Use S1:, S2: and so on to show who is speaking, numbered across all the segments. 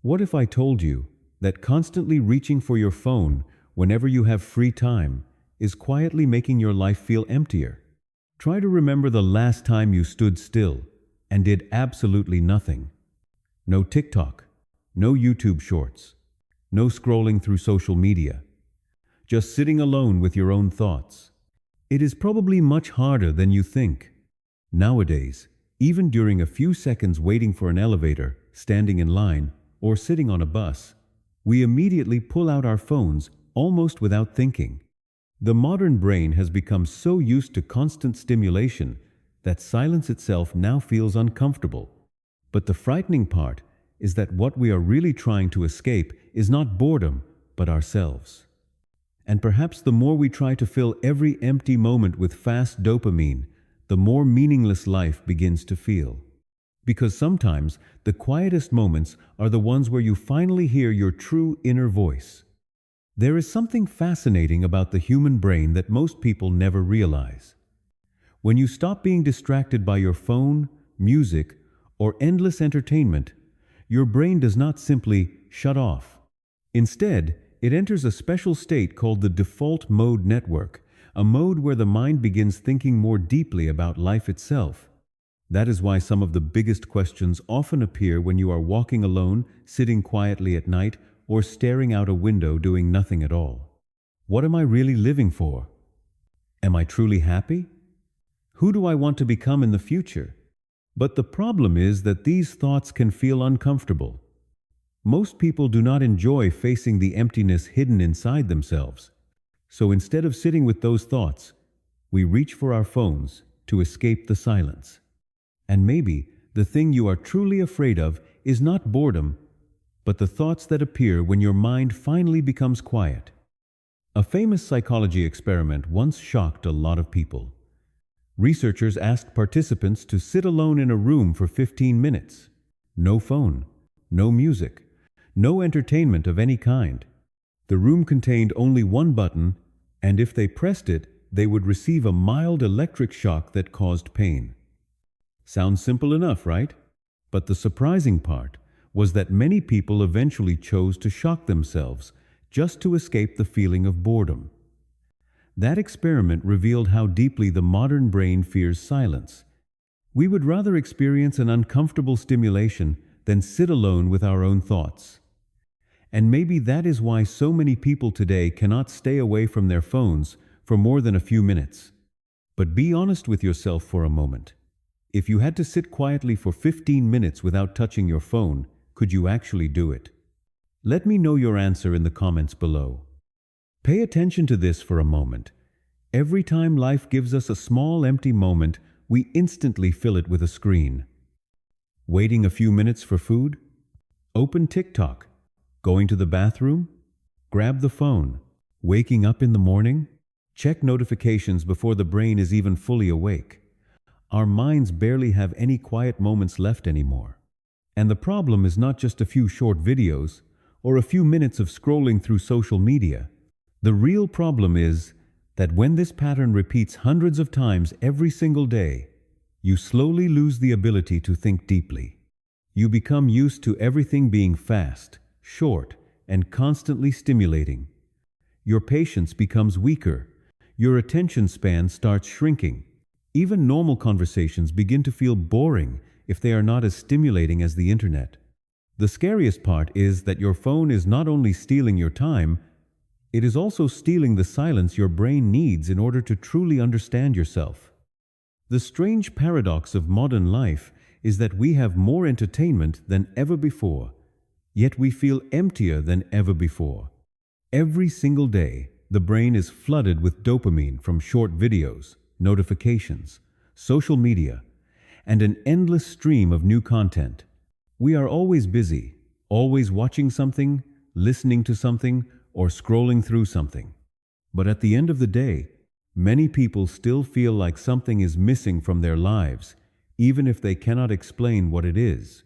S1: What if I told you that constantly reaching for your phone whenever you have free time is quietly making your life feel emptier? Try to remember the last time you stood still and did absolutely nothing. No TikTok, no YouTube shorts, no scrolling through social media. Just sitting alone with your own thoughts. It is probably much harder than you think. Nowadays, even during a few seconds waiting for an elevator, standing in line, or sitting on a bus, we immediately pull out our phones almost without thinking. The modern brain has become so used to constant stimulation that silence itself now feels uncomfortable. But the frightening part is that what we are really trying to escape is not boredom, but ourselves. And perhaps the more we try to fill every empty moment with fast dopamine, the more meaningless life begins to feel. Because sometimes the quietest moments are the ones where you finally hear your true inner voice. There is something fascinating about the human brain that most people never realize. When you stop being distracted by your phone, music, or endless entertainment, your brain does not simply shut off. Instead, it enters a special state called the default mode network, a mode where the mind begins thinking more deeply about life itself. That is why some of the biggest questions often appear when you are walking alone, sitting quietly at night, or staring out a window doing nothing at all. What am I really living for? Am I truly happy? Who do I want to become in the future? But the problem is that these thoughts can feel uncomfortable. Most people do not enjoy facing the emptiness hidden inside themselves. So instead of sitting with those thoughts, we reach for our phones to escape the silence. And maybe the thing you are truly afraid of is not boredom, but the thoughts that appear when your mind finally becomes quiet. A famous psychology experiment once shocked a lot of people. Researchers asked participants to sit alone in a room for 15 minutes. No phone, no music, no entertainment of any kind. The room contained only one button, and if they pressed it, they would receive a mild electric shock that caused pain. Sounds simple enough, right? But the surprising part was that many people eventually chose to shock themselves just to escape the feeling of boredom. That experiment revealed how deeply the modern brain fears silence. We would rather experience an uncomfortable stimulation than sit alone with our own thoughts. And maybe that is why so many people today cannot stay away from their phones for more than a few minutes. But be honest with yourself for a moment. If you had to sit quietly for 15 minutes without touching your phone, could you actually do it? Let me know your answer in the comments below. Pay attention to this for a moment. Every time life gives us a small empty moment, we instantly fill it with a screen. Waiting a few minutes for food? Open TikTok. Going to the bathroom? Grab the phone. Waking up in the morning? Check notifications before the brain is even fully awake. Our minds barely have any quiet moments left anymore. And the problem is not just a few short videos or a few minutes of scrolling through social media. The real problem is that when this pattern repeats hundreds of times every single day, you slowly lose the ability to think deeply. You become used to everything being fast, short, and constantly stimulating. Your patience becomes weaker. Your attention span starts shrinking. Even normal conversations begin to feel boring if they are not as stimulating as the internet. The scariest part is that your phone is not only stealing your time, it is also stealing the silence your brain needs in order to truly understand yourself. The strange paradox of modern life is that we have more entertainment than ever before, yet we feel emptier than ever before. Every single day, the brain is flooded with dopamine from short videos, notifications, social media, and an endless stream of new content. We are always busy, always watching something, listening to something, or scrolling through something. But at the end of the day, many people still feel like something is missing from their lives, even if they cannot explain what it is.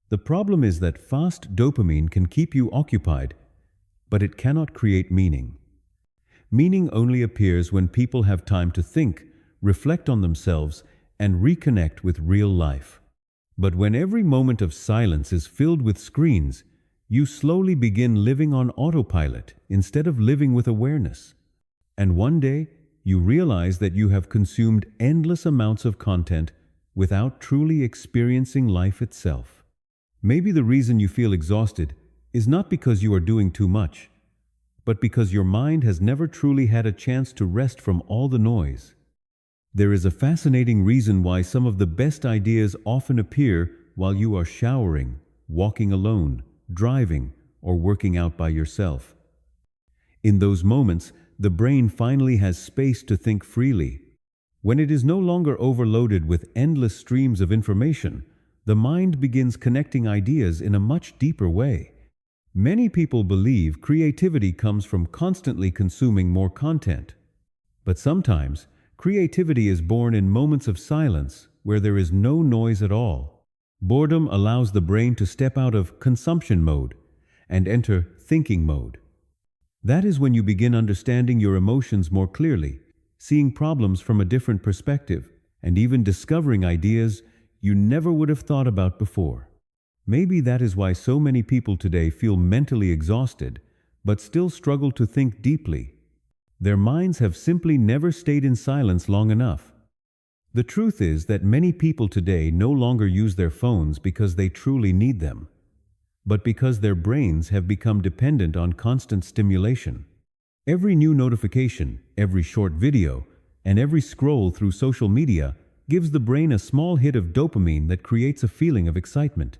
S1: The problem is that fast dopamine can keep you occupied, but it cannot create meaning. Meaning only appears when people have time to think, reflect on themselves, and reconnect with real life. But when every moment of silence is filled with screens, You slowly begin living on autopilot instead of living with awareness. And one day, you realize that you have consumed endless amounts of content without truly experiencing life itself. Maybe the reason you feel exhausted is not because you are doing too much, but because your mind has never truly had a chance to rest from all the noise. There is a fascinating reason why some of the best ideas often appear while you are showering, walking alone, driving, or working out by yourself. In those moments, the brain finally has space to think freely. When it is no longer overloaded with endless streams of information, the mind begins connecting ideas in a much deeper way. Many people believe creativity comes from constantly consuming more content. But sometimes, creativity is born in moments of silence where there is no noise at all. Boredom allows the brain to step out of consumption mode and enter thinking mode. That is when you begin understanding your emotions more clearly, seeing problems from a different perspective, and even discovering ideas you never would have thought about before. Maybe that is why so many people today feel mentally exhausted, but still struggle to think deeply. Their minds have simply never stayed in silence long enough. The truth is that many people today no longer use their phones because they truly need them, but because their brains have become dependent on constant stimulation. Every new notification, every short video, and every scroll through social media gives the brain a small hit of dopamine that creates a feeling of excitement.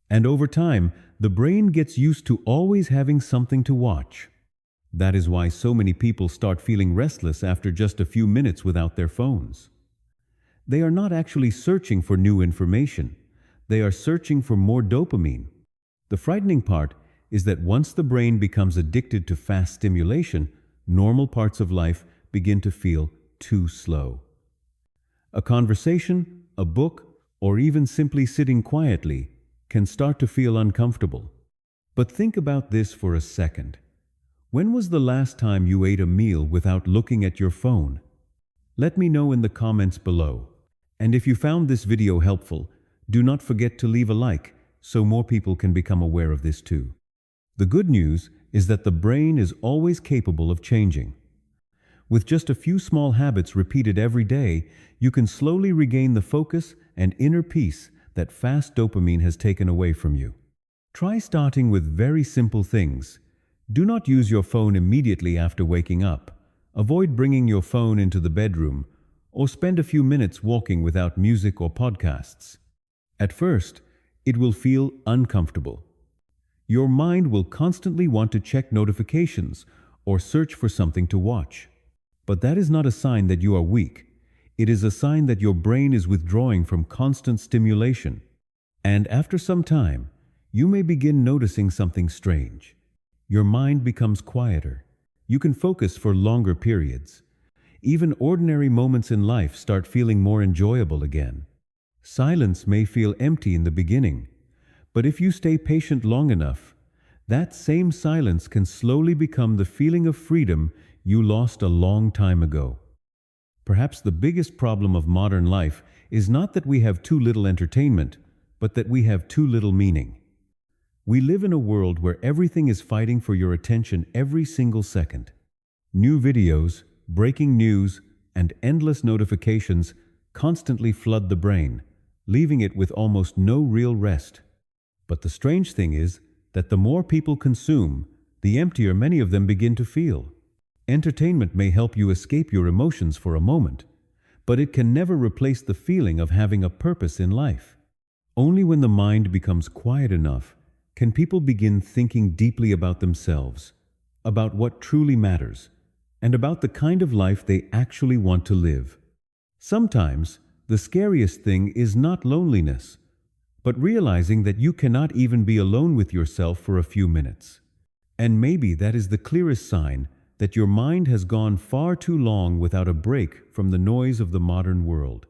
S1: And over time, the brain gets used to always having something to watch. That is why so many people start feeling restless after just a few minutes without their phones. They are not actually searching for new information. They are searching for more dopamine. The frightening part is that once the brain becomes addicted to fast stimulation, normal parts of life begin to feel too slow. A conversation, a book, or even simply sitting quietly can start to feel uncomfortable. But think about this for a second. When was the last time you ate a meal without looking at your phone? Let me know in the comments below. And if you found this video helpful, do not forget to leave a like so more people can become aware of this too. The good news is that the brain is always capable of changing. With just a few small habits repeated every day, you can slowly regain the focus and inner peace that fast dopamine has taken away from you. Try starting with very simple things. Do not use your phone immediately after waking up. Avoid bringing your phone into the bedroom, or spend a few minutes walking without music or podcasts. At first, it will feel uncomfortable. Your mind will constantly want to check notifications or search for something to watch. But that is not a sign that you are weak. It is a sign that your brain is withdrawing from constant stimulation. And after some time, you may begin noticing something strange. Your mind becomes quieter. You can focus for longer periods. Even ordinary moments in life start feeling more enjoyable again. Silence may feel empty in the beginning, but if you stay patient long enough, that same silence can slowly become the feeling of freedom you lost a long time ago. Perhaps the biggest problem of modern life is not that we have too little entertainment, but that we have too little meaning. We live in a world where everything is fighting for your attention every single second. New videos, breaking news, and endless notifications constantly flood the brain, leaving it with almost no real rest. But the strange thing is that the more people consume, the emptier many of them begin to feel. Entertainment may help you escape your emotions for a moment, but it can never replace the feeling of having a purpose in life. Only when the mind becomes quiet enough can people begin thinking deeply about themselves, about what truly matters, and about the kind of life they actually want to live. Sometimes, the scariest thing is not loneliness, but realizing that you cannot even be alone with yourself for a few minutes. And maybe that is the clearest sign that your mind has gone far too long without a break from the noise of the modern world.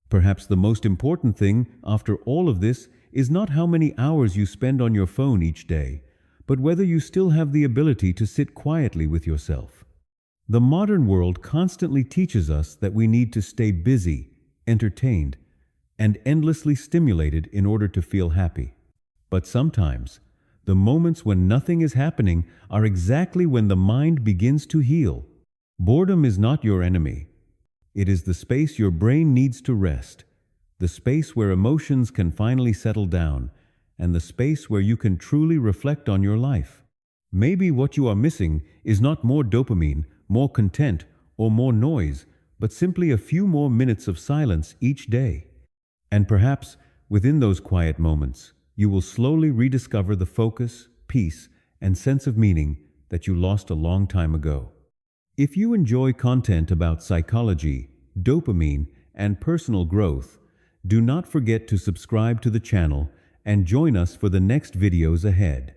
S1: Perhaps the most important thing after all of this is not how many hours you spend on your phone each day, but whether you still have the ability to sit quietly with yourself. The modern world constantly teaches us that we need to stay busy, entertained, and endlessly stimulated in order to feel happy. But sometimes, The moments when nothing is happening are exactly when the mind begins to heal. Boredom is not your enemy. It is the space your brain needs to rest, the space where emotions can finally settle down, and the space where you can truly reflect on your life. Maybe what you are missing is not more dopamine, more content, or more noise, but simply a few more minutes of silence each day. And perhaps, within those quiet moments, you will slowly rediscover the focus, peace, and sense of meaning that you lost a long time ago. If you enjoy content about psychology, dopamine, and personal growth, do not forget to subscribe to the channel and join us for the next videos ahead.